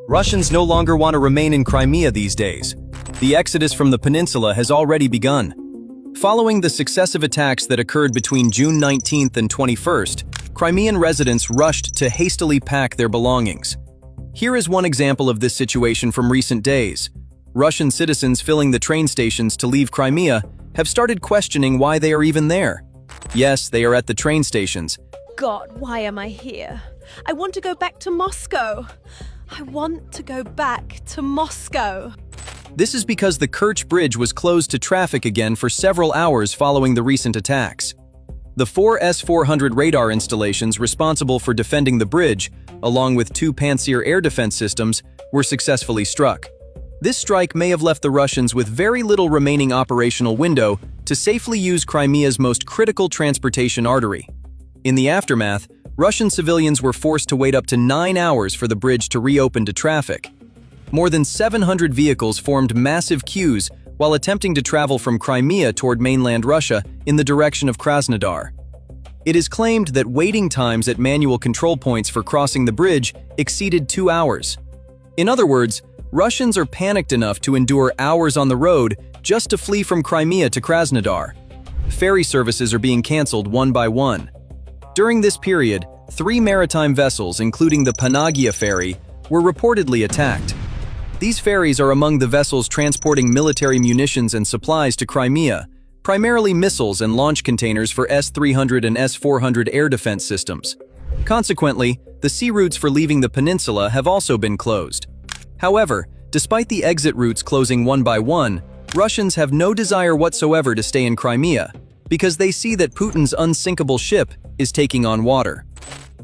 Russians no longer want to remain in Crimea these days. The exodus from the peninsula has already begun. Following the successive attacks that occurred between June 19th and 21st, Crimean residents rushed to hastily pack their belongings. Here is one example of this situation from recent days. Russian citizens filling the train stations to leave Crimea have started questioning why they are even there. Yes, they are at the train stations. God, why am I here? I want to go back to Moscow. I want to go back to Moscow. This is because the Kerch Bridge was closed to traffic again for several hours following the recent attacks. The 4 S-400 radar installations responsible for defending the bridge, along with 2 Pantsir air defense systems, were successfully struck. This strike may have left the Russians with very little remaining operational window to safely use Crimea's most critical transportation artery. In the aftermath, Russian civilians were forced to wait up to 9 hours for the bridge to reopen to traffic. More than 700 vehicles formed massive queues while attempting to travel from Crimea toward mainland Russia in the direction of Krasnodar. It is claimed that waiting times at manual control points for crossing the bridge exceeded 2 hours. In other words, Russians are panicked enough to endure hours on the road just to flee from Crimea to Krasnodar. Ferry services are being canceled one by one. During this period, 3 maritime vessels, including the Panagia ferry, were reportedly attacked. These ferries are among the vessels transporting military munitions and supplies to Crimea, primarily missiles and launch containers for S-300 and S-400 air defense systems. Consequently, the sea routes for leaving the peninsula have also been closed. However, despite the exit routes closing one by one, Russians have no desire whatsoever to stay in Crimea because they see that Putin's unsinkable ship is taking on water.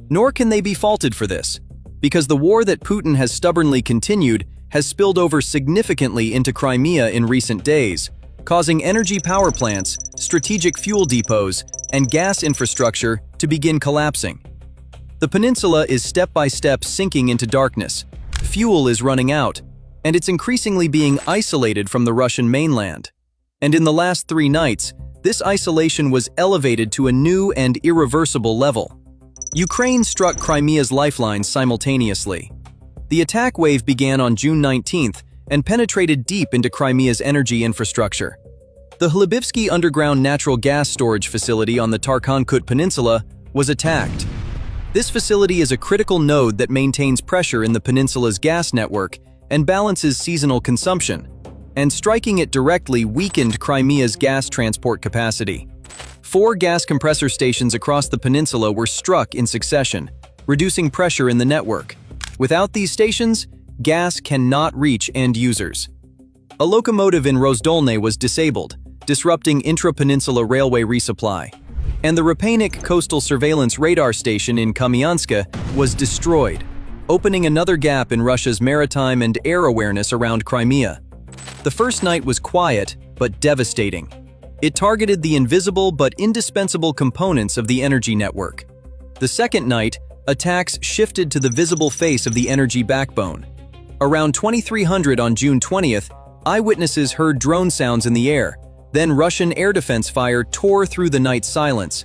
Nor can they be faulted for this, because the war that Putin has stubbornly continued has spilled over significantly into Crimea in recent days, causing energy power plants, strategic fuel depots, and gas infrastructure to begin collapsing. The peninsula is step by step sinking into darkness, fuel is running out, and it's increasingly being isolated from the Russian mainland. And in the last 3 nights, this isolation was elevated to a new and irreversible level. Ukraine struck Crimea's lifelines simultaneously. The attack wave began on June 19th and penetrated deep into Crimea's energy infrastructure. The Hlebivsky underground natural gas storage facility on the Tarkhankut Peninsula was attacked. This facility is a critical node that maintains pressure in the peninsula's gas network and balances seasonal consumption, and striking it directly weakened Crimea's gas transport capacity. 4 gas compressor stations across the peninsula were struck in succession, reducing pressure in the network. Without these stations, gas cannot reach end users. A locomotive in Rozdolny was disabled, disrupting intra-peninsula railway resupply. And the Rapaynik coastal surveillance radar station in Kamyanska was destroyed, opening another gap in Russia's maritime and air awareness around Crimea. The first night was quiet, but devastating. It targeted the invisible but indispensable components of the energy network. The second night, attacks shifted to the visible face of the energy backbone. Around 2300 on June 20th, eyewitnesses heard drone sounds in the air. Then Russian air defense fire tore through the night silence.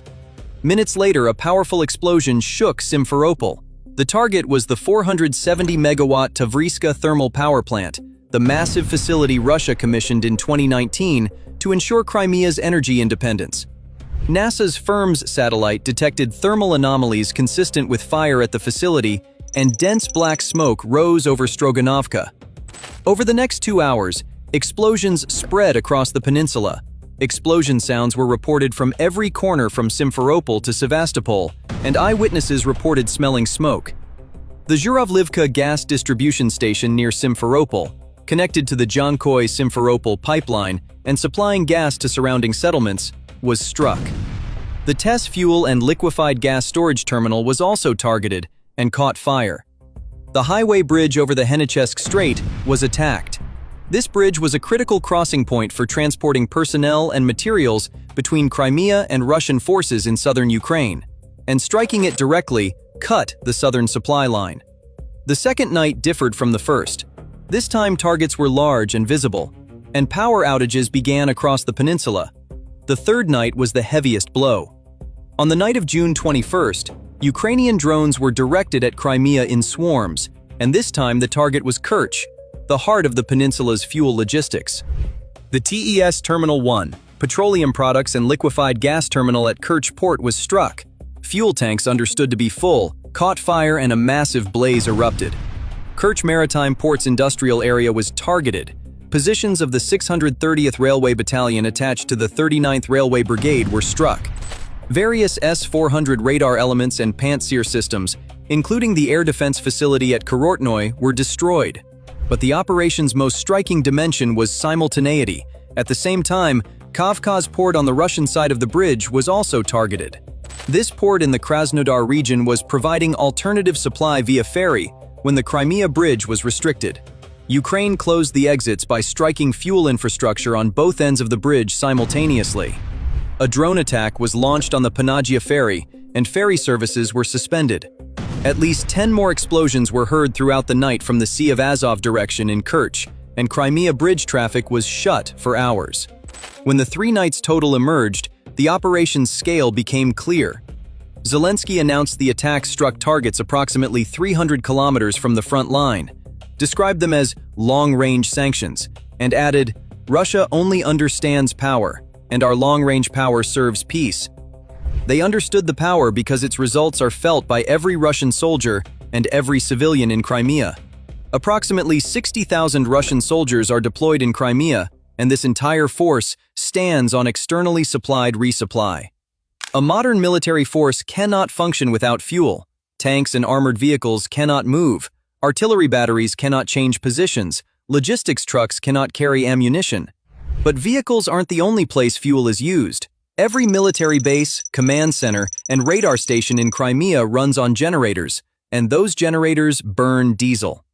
Minutes later, a powerful explosion shook Simferopol. The target was the 470-megawatt Tavriska thermal power plant, the massive facility Russia commissioned in 2019 to ensure Crimea's energy independence. NASA's FIRMS satellite detected thermal anomalies consistent with fire at the facility, and dense black smoke rose over Stroganovka. Over the next 2 hours, explosions spread across the peninsula. Explosion sounds were reported from every corner from Simferopol to Sevastopol, and eyewitnesses reported smelling smoke. The Zhuravlivka gas distribution station near Simferopol, connected to the Jankoy-Simferopol pipeline and supplying gas to surrounding settlements, was struck. The TES fuel and liquefied gas storage terminal was also targeted and caught fire. The highway bridge over the Henichesk Strait was attacked. This bridge was a critical crossing point for transporting personnel and materials between Crimea and Russian forces in southern Ukraine, and striking it directly cut the southern supply line. The second night differed from the first. This time targets were large and visible, and power outages began across the peninsula. The third night was the heaviest blow. On the night of June 21st, Ukrainian drones were directed at Crimea in swarms, and this time the target was Kerch, the heart of the peninsula's fuel logistics. The TES Terminal 1, petroleum products and liquefied gas terminal at Kerch Port, was struck. Fuel tanks understood to be full, caught fire, and a massive blaze erupted. Kerch Maritime Port's industrial area was targeted. Positions of the 630th Railway Battalion attached to the 39th Railway Brigade were struck. Various S-400 radar elements and Pantsir systems, including the air defense facility at Korotnoy, were destroyed. But the operation's most striking dimension was simultaneity. At the same time, Kavkaz Port on the Russian side of the bridge was also targeted. This port in the Krasnodar region was providing alternative supply via ferry when the Crimea Bridge was restricted. Ukraine closed the exits by striking fuel infrastructure on both ends of the bridge simultaneously. A drone attack was launched on the Panagia ferry, and ferry services were suspended. At least 10 more explosions were heard throughout the night from the Sea of Azov direction in Kerch, and Crimea Bridge traffic was shut for hours. When the 3 nights total emerged, the operation's scale became clear. Zelensky announced the attack struck targets approximately 300 kilometers from the front line, described them as long-range sanctions, and added, "Russia only understands power, and our long-range power serves peace." They understood the power because its results are felt by every Russian soldier and every civilian in Crimea. Approximately 60,000 Russian soldiers are deployed in Crimea, and this entire force stands on externally supplied resupply. A modern military force cannot function without fuel. Tanks and armored vehicles cannot move. Artillery batteries cannot change positions. Logistics trucks cannot carry ammunition. But vehicles aren't the only place fuel is used. Every military base, command center, and radar station in Crimea runs on generators, and those generators burn diesel.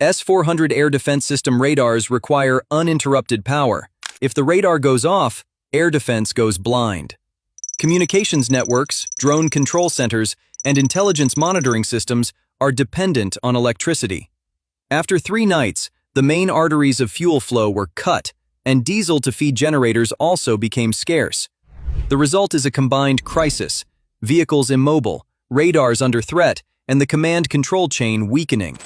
S-400 air defense system radars require uninterrupted power. If the radar goes off, air defense goes blind. Communications networks, drone control centers, and intelligence monitoring systems are dependent on electricity. After 3 nights, the main arteries of fuel flow were cut, and diesel to feed generators also became scarce. The result is a combined crisis: vehicles immobile, radars under threat, and the command control chain weakening.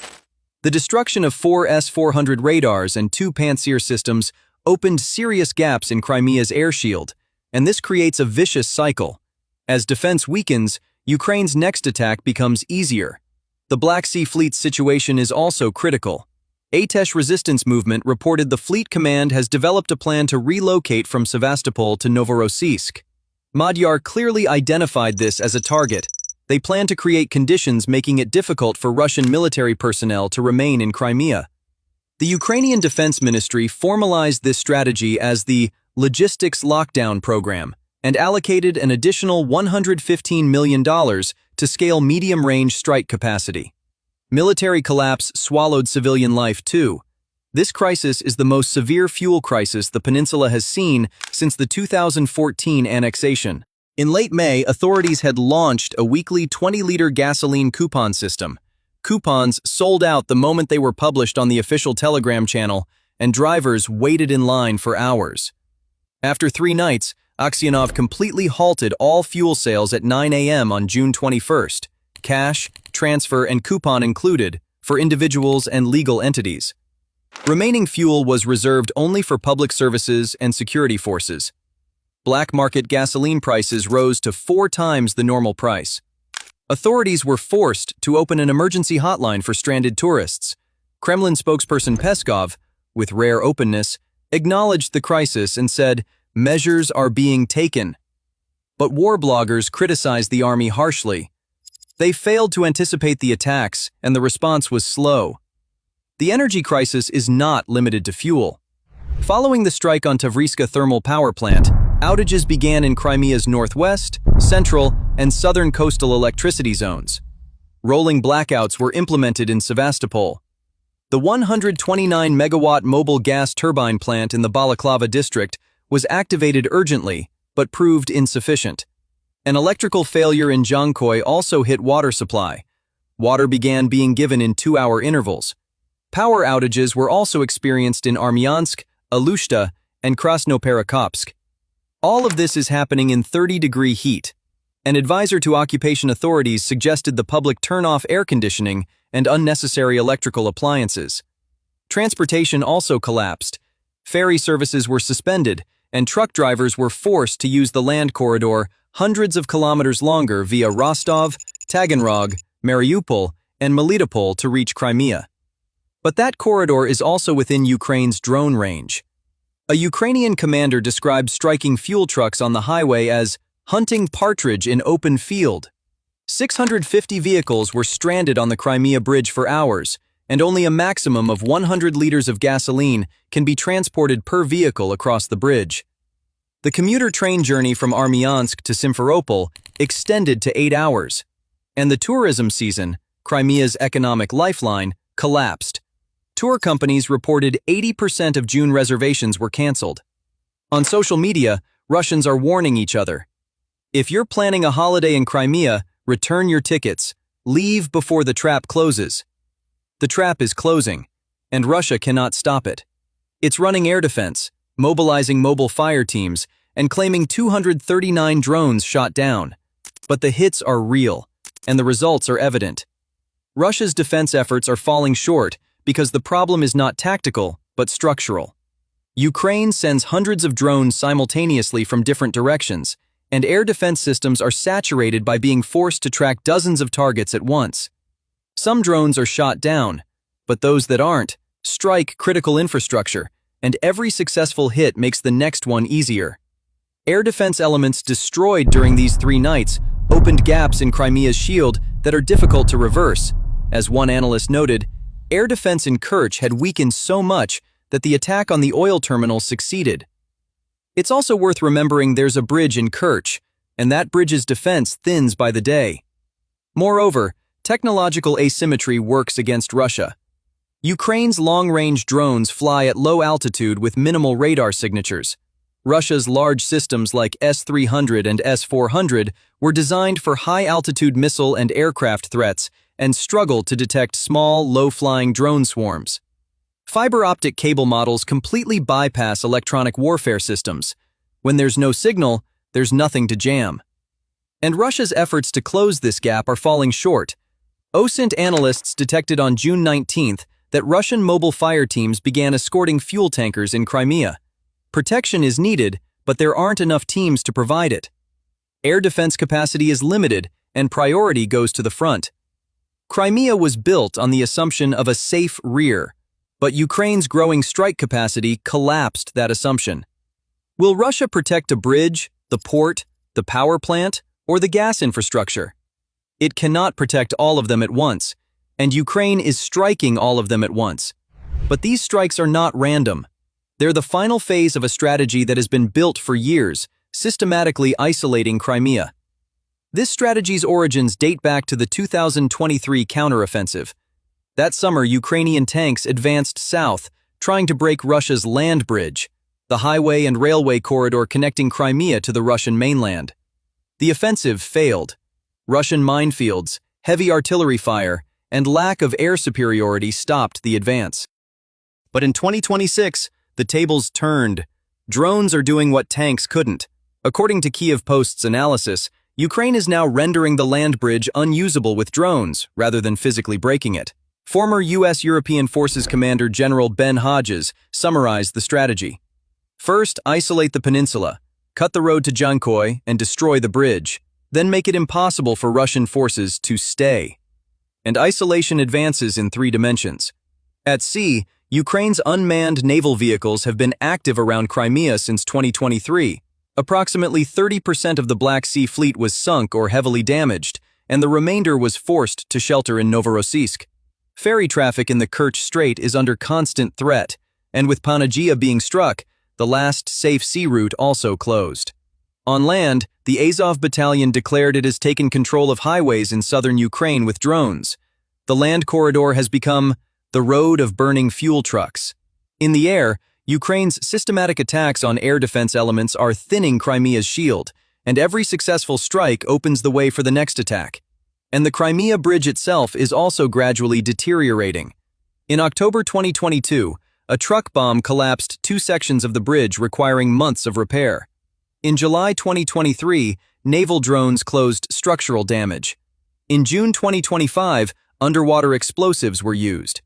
The destruction of 4 S-400 radars and 2 Pantsir systems opened serious gaps in Crimea's air shield, and this creates a vicious cycle. As defense weakens, Ukraine's next attack becomes easier. The Black Sea Fleet's situation is also critical. Atesh Resistance Movement reported the fleet command has developed a plan to relocate from Sevastopol to Novorossiysk. Magyar clearly identified this as a target. They plan to create conditions making it difficult for Russian military personnel to remain in Crimea. The Ukrainian Defense Ministry formalized this strategy as the Logistics Lockdown Program and allocated an additional $115 million to scale medium-range strike capacity. Military collapse swallowed civilian life too. This crisis is the most severe fuel crisis the peninsula has seen since the 2014 annexation. In late May, authorities had launched a weekly 20-liter gasoline coupon system. Coupons sold out the moment they were published on the official Telegram channel, and drivers waited in line for hours. After 3 nights, Aksionov completely halted all fuel sales at 9 a.m. on June 21st, cash, transfer, and coupon included, for individuals and legal entities. Remaining fuel was reserved only for public services and security forces. Black market gasoline prices rose to 4 times the normal price. Authorities were forced to open an emergency hotline for stranded tourists. Kremlin spokesperson Peskov, with rare openness, acknowledged the crisis and said, "Measures are being taken." But war bloggers criticized the army harshly. They failed to anticipate the attacks, and the response was slow. The energy crisis is not limited to fuel. Following the strike on Tavriska thermal power plant, outages began in Crimea's northwest, central, and southern coastal electricity zones. Rolling blackouts were implemented in Sevastopol. The 129-megawatt mobile gas turbine plant in the Balaklava district was activated urgently, but proved insufficient. An electrical failure in Jankoy also hit water supply. Water began being given in 2-hour intervals. Power outages were also experienced in Armyansk, Alushta, and Krasnoperekopsk. All of this is happening in 30-degree heat. An advisor to occupation authorities suggested the public turn off air conditioning and unnecessary electrical appliances. Transportation also collapsed. Ferry services were suspended, and truck drivers were forced to use the land corridor hundreds of kilometers longer via Rostov, Taganrog, Mariupol, and Melitopol to reach Crimea. But that corridor is also within Ukraine's drone range. A Ukrainian commander described striking fuel trucks on the highway as hunting partridge in open field. 650 vehicles were stranded on the Crimea Bridge for hours, and only a maximum of 100 liters of gasoline can be transported per vehicle across the bridge. The commuter train journey from Armyansk to Simferopol extended to 8 hours, and the tourism season, Crimea's economic lifeline, collapsed. Tour companies reported 80% of June reservations were canceled. On social media, Russians are warning each other. If you're planning a holiday in Crimea, return your tickets. Leave before the trap closes. The trap is closing, and Russia cannot stop it. It's running air defense, mobilizing mobile fire teams, and claiming 239 drones shot down. But the hits are real, and the results are evident. Russia's defense efforts are falling short because the problem is not tactical, but structural. Ukraine sends hundreds of drones simultaneously from different directions, and air defense systems are saturated by being forced to track dozens of targets at once. Some drones are shot down, but those that aren't strike critical infrastructure, and every successful hit makes the next one easier. Air defense elements destroyed during these 3 nights opened gaps in Crimea's shield that are difficult to reverse. As one analyst noted, air defense in Kerch had weakened so much that the attack on the oil terminal succeeded. It's also worth remembering there's a bridge in Kerch, and that bridge's defense thins by the day. Moreover, technological asymmetry works against Russia. Ukraine's long-range drones fly at low altitude with minimal radar signatures. Russia's large systems like S-300 and S-400 were designed for high-altitude missile and aircraft threats and struggle to detect small, low-flying drone swarms. Fiber optic cable models completely bypass electronic warfare systems. When there's no signal, there's nothing to jam. And Russia's efforts to close this gap are falling short. OSINT analysts detected on June 19th that Russian mobile fire teams began escorting fuel tankers in Crimea. Protection is needed, but there aren't enough teams to provide it. Air defense capacity is limited, and priority goes to the front. Crimea was built on the assumption of a safe rear, but Ukraine's growing strike capacity collapsed that assumption. Will Russia protect a bridge, the port, the power plant, or the gas infrastructure? It cannot protect all of them at once, and Ukraine is striking all of them at once. But these strikes are not random. They're the final phase of a strategy that has been built for years, systematically isolating Crimea. This strategy's origins date back to the 2023 counteroffensive. That summer, Ukrainian tanks advanced south, trying to break Russia's land bridge, the highway and railway corridor connecting Crimea to the Russian mainland. The offensive failed. Russian minefields, heavy artillery fire, and lack of air superiority stopped the advance. But in 2026, the tables turned. Drones are doing what tanks couldn't. According to Kiev Post's analysis, Ukraine is now rendering the land bridge unusable with drones, rather than physically breaking it. Former U.S. European Forces Commander General Ben Hodges summarized the strategy. First, isolate the peninsula, cut the road to Jankoy, and destroy the bridge. Then make it impossible for Russian forces to stay. And isolation advances in 3 dimensions. At sea, Ukraine's unmanned naval vehicles have been active around Crimea since 2023. Approximately 30% of the Black Sea Fleet was sunk or heavily damaged, and the remainder was forced to shelter in Novorossiysk. Ferry traffic in the Kerch Strait is under constant threat, and with Panagia being struck, the last safe sea route also closed. On land, the Azov Battalion declared it has taken control of highways in southern Ukraine with drones. The land corridor has become the road of burning fuel trucks. In the air, Ukraine's systematic attacks on air defense elements are thinning Crimea's shield, and every successful strike opens the way for the next attack. And the Crimea Bridge itself is also gradually deteriorating. In October 2022, a truck bomb collapsed 2 sections of the bridge, requiring months of repair. In July 2023, naval drones closed structural damage. In June 2025, underwater explosives were used.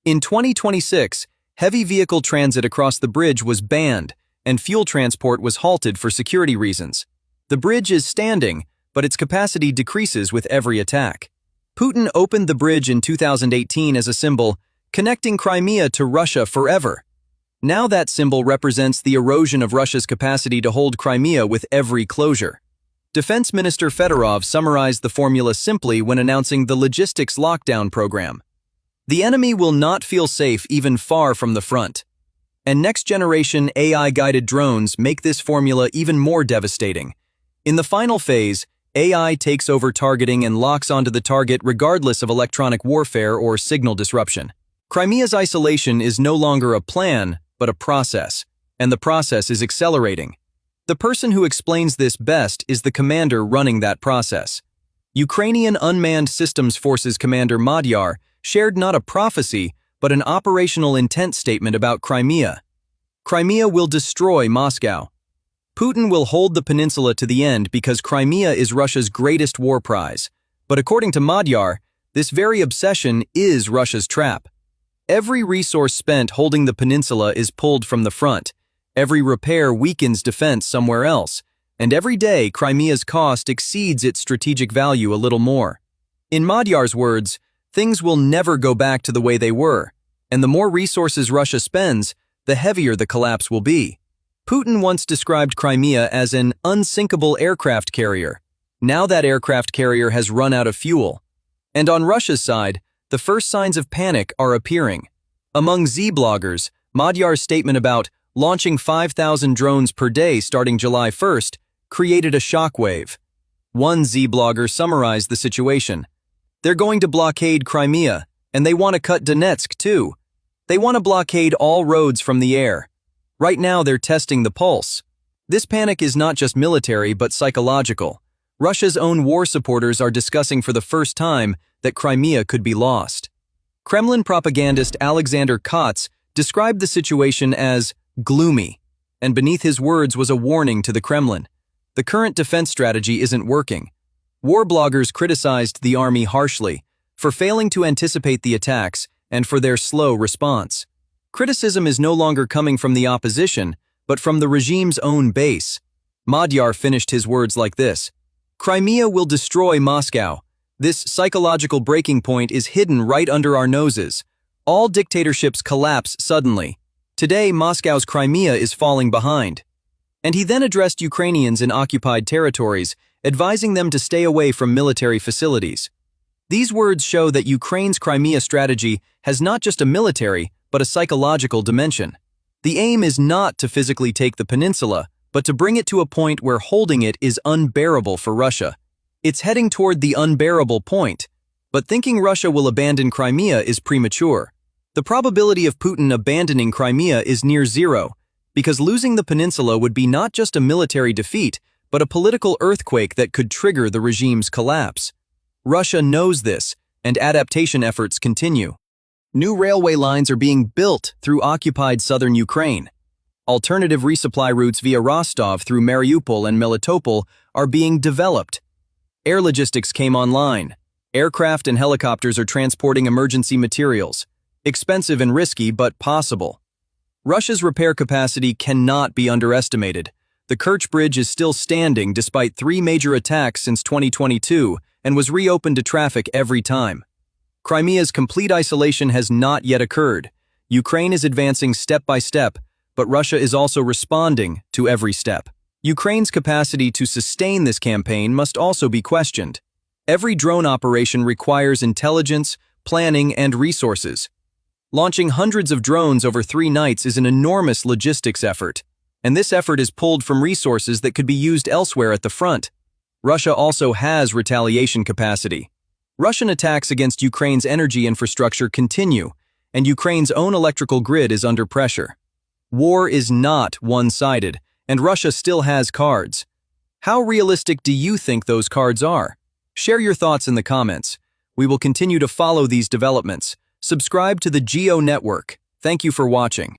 In 2026, heavy vehicle transit across the bridge was banned, and fuel transport was halted for security reasons. The bridge is standing, but its capacity decreases with every attack. Putin opened the bridge in 2018 as a symbol, connecting Crimea to Russia forever. Now that symbol represents the erosion of Russia's capacity to hold Crimea with every closure. Defense Minister Fedorov summarized the formula simply when announcing the logistics lockdown program. The enemy will not feel safe even far from the front. And next-generation AI-guided drones make this formula even more devastating. In the final phase, AI takes over targeting and locks onto the target regardless of electronic warfare or signal disruption. Crimea's isolation is no longer a plan, but a process, and the process is accelerating. The person who explains this best is the commander running that process. Ukrainian Unmanned Systems Forces Commander Madyar shared not a prophecy, but an operational intent statement about Crimea. Crimea will destroy Moscow. Putin will hold the peninsula to the end because Crimea is Russia's greatest war prize. But according to Madyar, this very obsession is Russia's trap. Every resource spent holding the peninsula is pulled from the front. Every repair weakens defense somewhere else. And every day, Crimea's cost exceeds its strategic value a little more. In Madyar's words, things will never go back to the way they were. And the more resources Russia spends, the heavier the collapse will be. Putin once described Crimea as an unsinkable aircraft carrier. Now that aircraft carrier has run out of fuel. And on Russia's side, the first signs of panic are appearing. Among Z-bloggers, Madyar's statement about launching 5,000 drones per day starting July 1st created a shockwave. One Z-blogger summarized the situation. They're going to blockade Crimea, and they want to cut Donetsk too. They want to blockade all roads from the air. Right now they're testing the pulse. This panic is not just military but psychological. Russia's own war supporters are discussing for the first time that Crimea could be lost. Kremlin propagandist Alexander Kotz described the situation as gloomy, and beneath his words was a warning to the Kremlin. The current defense strategy isn't working. War bloggers criticized the army harshly for failing to anticipate the attacks and for their slow response. Criticism is no longer coming from the opposition, but from the regime's own base. Madyar finished his words like this: Crimea will destroy Moscow. This psychological breaking point is hidden right under our noses. All dictatorships collapse suddenly. Today, Moscow's Crimea is falling behind. And he then addressed Ukrainians in occupied territories, advising them to stay away from military facilities. These words show that Ukraine's Crimea strategy has not just a military, but a psychological dimension. The aim is not to physically take the peninsula, but to bring it to a point where holding it is unbearable for Russia. It's heading toward the unbearable point, but thinking Russia will abandon Crimea is premature. The probability of Putin abandoning Crimea is near zero, because losing the peninsula would be not just a military defeat, but a political earthquake that could trigger the regime's collapse. Russia knows this, and adaptation efforts continue. New railway lines are being built through occupied southern Ukraine. Alternative resupply routes via Rostov through Mariupol and Melitopol are being developed. Air logistics came online. Aircraft and helicopters are transporting emergency materials. Expensive and risky, but possible. Russia's repair capacity cannot be underestimated. The Kerch Bridge is still standing despite 3 major attacks since 2022 and was reopened to traffic every time. Crimea's complete isolation has not yet occurred. Ukraine is advancing step by step, but Russia is also responding to every step. Ukraine's capacity to sustain this campaign must also be questioned. Every drone operation requires intelligence, planning, and resources. Launching hundreds of drones over 3 nights is an enormous logistics effort, and this effort is pulled from resources that could be used elsewhere at the front. Russia also has retaliation capacity. Russian attacks against Ukraine's energy infrastructure continue, and Ukraine's own electrical grid is under pressure. War is not one-sided, and Russia still has cards. How realistic do you think those cards are? Share your thoughts in the comments. We will continue to follow these developments. Subscribe to the Geo Network. Thank you for watching.